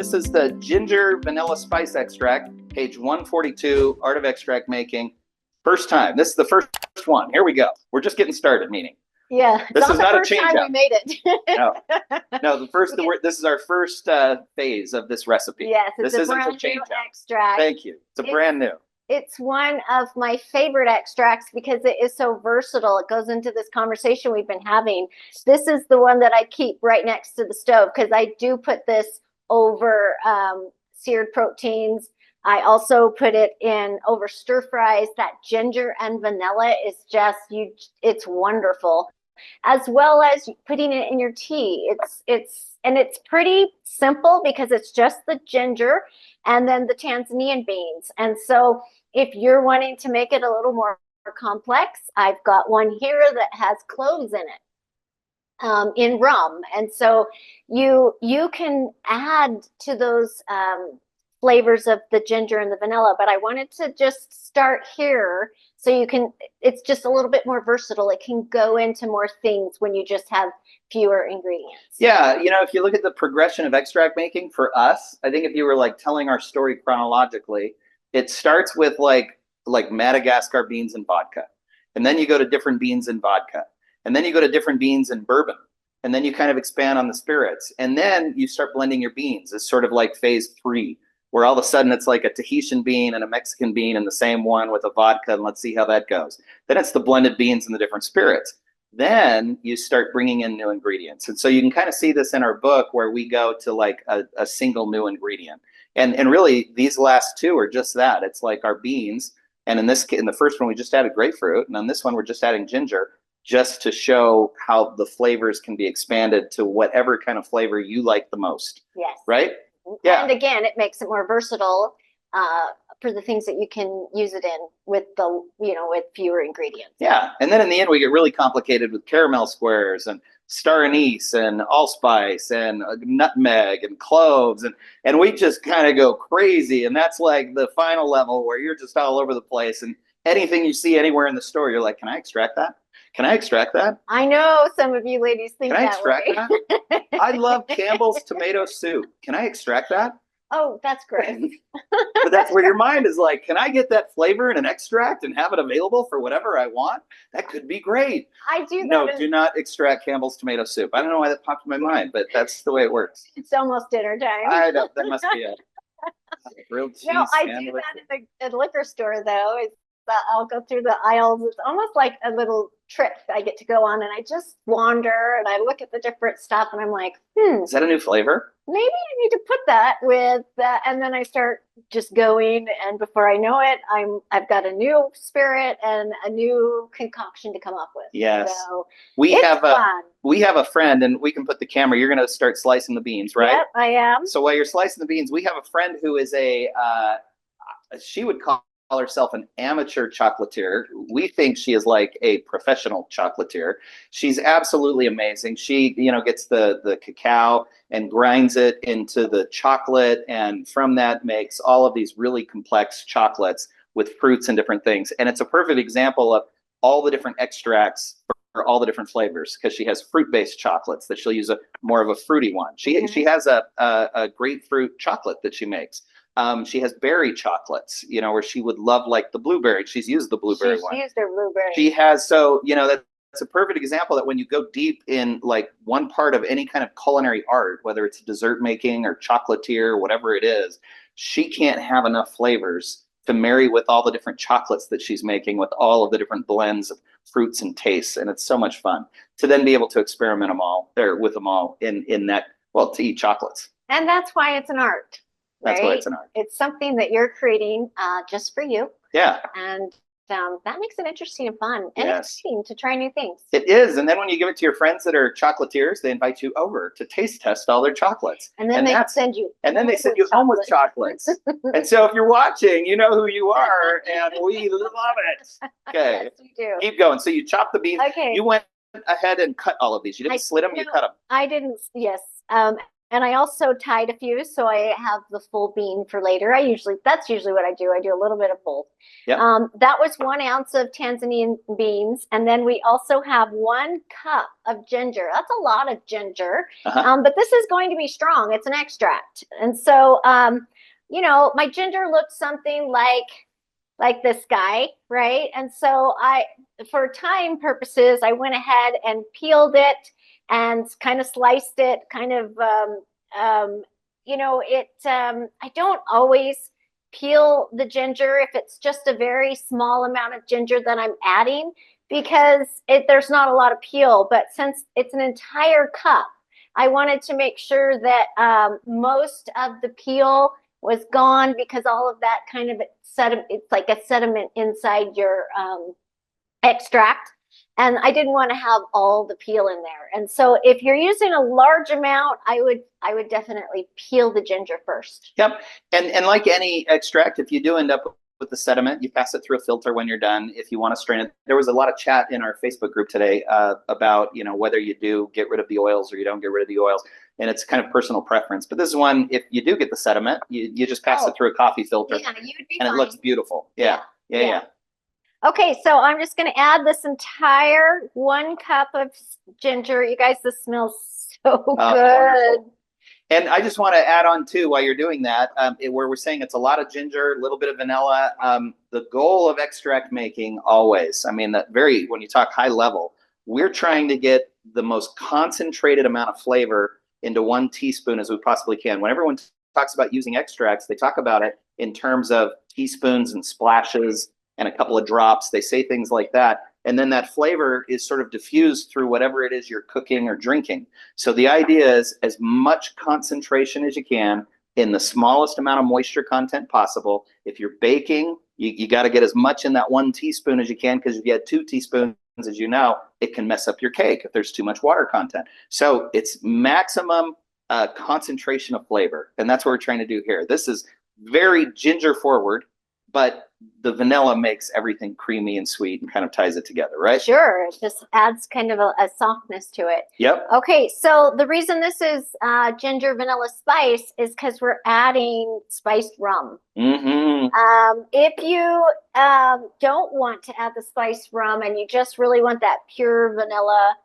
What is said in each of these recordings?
This is the ginger vanilla spice extract, page 142, Art of Extract Making. First time. This is the first one. Here we go. We're just getting started, meaning. Yeah, this is not a change time we made it. No, this is our first phase of this recipe. Yes, this isn't a change extract. Thank you. It's brand new. It's one of my favorite extracts because it is so versatile. It goes into this conversation we've been having. This is the one that I keep right next to the stove because I do put this over seared proteins. I also put it in over stir fries. That ginger and vanilla is just it's wonderful, as well as putting it in your tea. It's pretty simple because it's just the ginger and then the Tanzanian beans. And so if you're wanting to make it a little more complex, I've got one here that has cloves in it, in rum. And so you can add to those flavors of the ginger and the vanilla, but I wanted to just start here so you can, it's just a little bit more versatile. It can go into more things when you just have fewer ingredients. Yeah, if you look at the progression of extract making for us, I think if you were like telling our story chronologically, it starts with like Madagascar beans and vodka. And then you go to different beans and vodka. And then you go to different beans and bourbon. And then you kind of expand on the spirits. And then you start blending your beans. It's sort of like phase 3, where all of a sudden it's like a Tahitian bean and a Mexican bean in the same one with a vodka, and let's see how that goes. Then it's the blended beans and the different spirits. Then you start bringing in new ingredients. And so you can kind of see this in our book where we go to like a single new ingredient. And really these last two are just that. It's like our beans. And in the first one, we just added grapefruit. And on this one, we're just adding ginger, just to show how the flavors can be expanded to whatever kind of flavor you like the most. Yes. Right? Yeah. And again, it makes it more versatile for the things that you can use it in with with fewer ingredients. Yeah. And then in the end, we get really complicated with caramel squares and star anise and allspice and nutmeg and cloves. And we just kind of go crazy. And that's like the final level where you're just all over the place. And anything you see anywhere in the store, you're like, can I extract that? Can I extract that? I know some of you ladies think that way. Can I extract that? I love Campbell's tomato soup. Can I extract that? Oh, that's great. But that's where your mind is like, can I get that flavor in an extract and have it available for whatever I want? That could be great. I do. No, do not extract Campbell's tomato soup. I don't know why that popped in my mind, but that's the way it works. It's almost dinner time. I know, that must be it. Grilled cheese. No, I do that at the liquor store, though. I'll go through the aisles. It's almost like a little trip I get to go on, and I just wander and I look at the different stuff, and I'm like, is that a new flavor? Maybe I need to put that with that, and then I start just going, and before I know it, I've got a new spirit and a new concoction to come up with. Yes, so we have a friend, and we can put the camera. You're going to start slicing the beans, right? Yep, I am. So while you're slicing the beans, we have a friend who is she would call herself an amateur chocolatier. We think she is like a professional chocolatier. She's absolutely amazing. She, gets the cacao and grinds it into the chocolate, and from that makes all of these really complex chocolates with fruits and different things. And it's a perfect example of all the different extracts for all the different flavors, because she has fruit-based chocolates that she'll use more of a fruity one. She has a grapefruit chocolate that she makes. She has berry chocolates, where she would love like the blueberry. She's used the blueberry one. She's used her blueberry. She has, that's a perfect example that when you go deep in like one part of any kind of culinary art, whether it's dessert making or chocolatier, whatever it is, she can't have enough flavors to marry with all the different chocolates that she's making with all of the different blends of fruits and tastes. And it's so much fun to then be able to experiment with them all in that, to eat chocolates. And that's why it's an art. That's why it's an art. It's something that you're creating just for you. Yeah. And that makes it interesting and fun and exciting to try new things. It is. And then when you give it to your friends that are chocolatiers, they invite you over to taste test all their chocolates. And then they send you home with chocolates. And so if you're watching, you know who you are, and we love it. Okay. Yes, we do. Keep going. So you chop the beans. Okay. You went ahead and cut all of these. You didn't slit them, you cut them. I didn't, yes. And I also tied a few, so I have the full bean for later. That's usually what I do. I do a little bit of both. Yep. That was 1 ounce of Tanzanian beans. And then we also have 1 cup of ginger. That's a lot of ginger. But this is going to be strong. It's an extract. And so, you know, my ginger looked something like this guy, right? And so for time purposes, I went ahead and peeled it and kind of sliced it, kind of, you know, I don't always peel the ginger if it's just a very small amount of ginger that I'm adding, because there's not a lot of peel. But since it's an entire cup, I wanted to make sure that most of the peel was gone, because all of that kind of sediment, it's like a sediment inside your extract. And I didn't want to have all the peel in there. And so if you're using a large amount, I would definitely peel the ginger first. Yep. And like any extract, if you do end up with the sediment, you pass it through a filter when you're done. If you want to strain it, there was a lot of chat in our Facebook group today about, you know, whether you do get rid of the oils or you don't get rid of the oils. And it's kind of personal preference. But this is one, if you do get the sediment, you just pass it through a coffee filter, yeah, you'd be and fine. it looks beautiful. Yeah. Okay, so I'm just going to add this entire 1 cup of ginger. You guys, this smells so good. Wonderful. And I just want to add on too, while you're doing that, where we're saying it's a lot of ginger, a little bit of vanilla. The goal of extract making always, I mean, when you talk high level, we're trying to get the most concentrated amount of flavor into 1 teaspoon as we possibly can. When everyone talks about using extracts, they talk about it in terms of teaspoons and splashes and a couple of drops. They say things like that. And then that flavor is sort of diffused through whatever it is you're cooking or drinking. So the idea is as much concentration as you can in the smallest amount of moisture content possible. If you're baking, you got to get as much in that 1 teaspoon as you can, because if you had 2 teaspoons, as you know, it can mess up your cake if there's too much water content. So it's maximum concentration of flavor. And that's what we're trying to do here. This is very ginger forward, but the vanilla makes everything creamy and sweet and kind of ties it together, right? Sure, it just adds kind of a softness to it. Yep. Okay, so the reason this is ginger vanilla spice is because we're adding spiced rum. If you don't want to add the spiced rum and you just really want that pure vanilla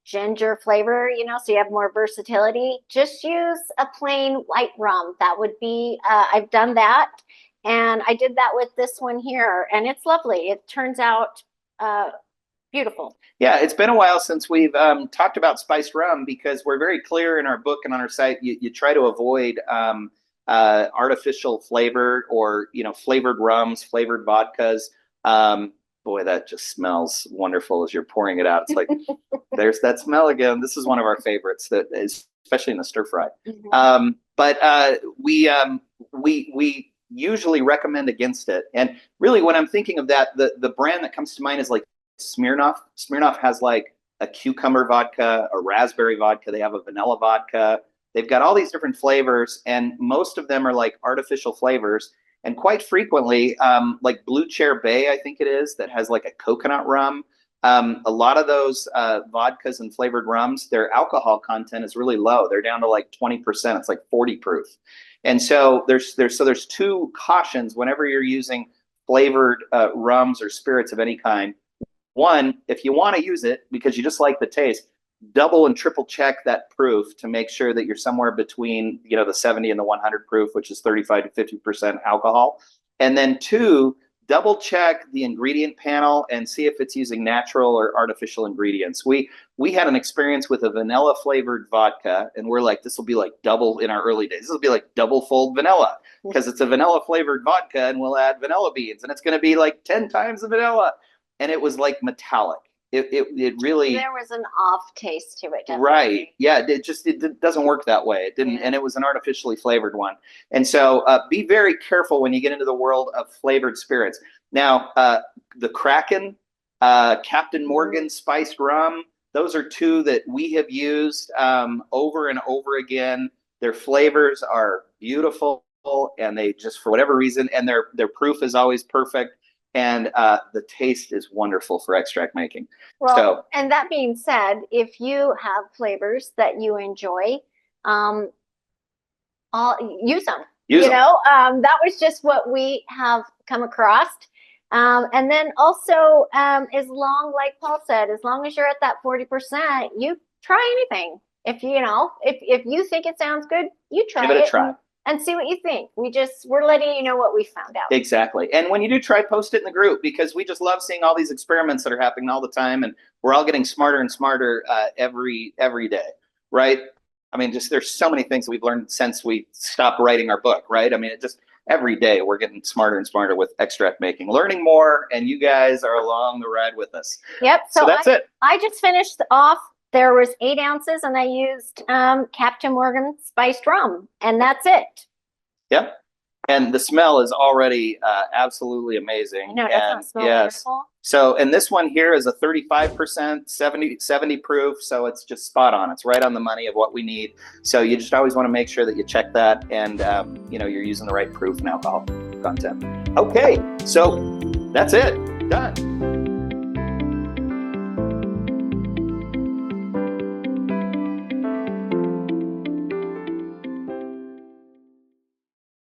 ginger flavor, you know, so you have more versatility, just use a plain white rum. That would be, I've done that. And I did that with this one here, and it's lovely. It turns out beautiful. Yeah, it's been a while since we've talked about spiced rum, because we're very clear in our book and on our site. You try to avoid artificial flavor, or, you know, flavored rums, flavored vodkas. Boy, that just smells wonderful as you're pouring it out. It's like, there's that smell again. This is one of our favorites, that is, especially in the stir fry. But we usually recommend against it. And really, when I'm thinking of that, the brand that comes to mind is like Smirnoff. Smirnoff has like a cucumber vodka, a raspberry vodka. They have a vanilla vodka. They've got all these different flavors, and most of them are like artificial flavors. And quite frequently, like Blue Chair Bay, I think it is, that has like a coconut rum. A lot of those vodkas and flavored rums, their alcohol content is really low. They're down to like 20%. It's like 40 proof. And so there's 2 cautions whenever you're using flavored rums or spirits of any kind. One, if you want to use it because you just like the taste, double and triple check that proof to make sure that you're somewhere between, you know, the 70 and the 100 proof, which is 35 to 50% alcohol. And then 2, double check the ingredient panel and see if it's using natural or artificial ingredients. We had an experience with a vanilla flavored vodka, and we're like, this will be like double in our early days. This will be like double fold vanilla, because it's a vanilla flavored vodka, and we'll add vanilla beans, and it's going to be like 10 times the vanilla. And it was like metallic. It really, there was an off taste to it, definitely. Right? Yeah, it doesn't work that way. It didn't, and it was an artificially flavored one. And so be very careful when you get into the world of flavored spirits. Now, the Kraken, Captain Morgan spiced rum, those are 2 that we have used over and over again. Their flavors are beautiful, and they just, for whatever reason, and their proof is always perfect. And the taste is wonderful for extract making. Well, and that being said, if you have flavors that you enjoy, I'll use them. Use them. That was just what we have come across. And then also, as long, like Paul said, as long as you're at that 40%, you try anything. If you think it sounds good, you try Give it a try. and see what you think. We're letting you know what we found out. Exactly. And when you do try, post it in the group, because we just love seeing all these experiments that are happening all the time, and we're all getting smarter and smarter every day, right? I mean, just there's so many things that we've learned since we stopped writing our book, right? I mean, it just every day we're getting smarter and smarter with extract making, learning more, and you guys are along the ride with us. Yep. So that's it. I just finished off. There was 8 ounces, and I used Captain Morgan spiced rum, and that's it. Yep. And the smell is already absolutely amazing. No, it doesn't smell wonderful. So, and this one here is a 35%, 70 proof. So it's just spot on. It's right on the money of what we need. So you just always want to make sure that you check that, and you're using the right proof and alcohol content. Okay. So that's it. Done.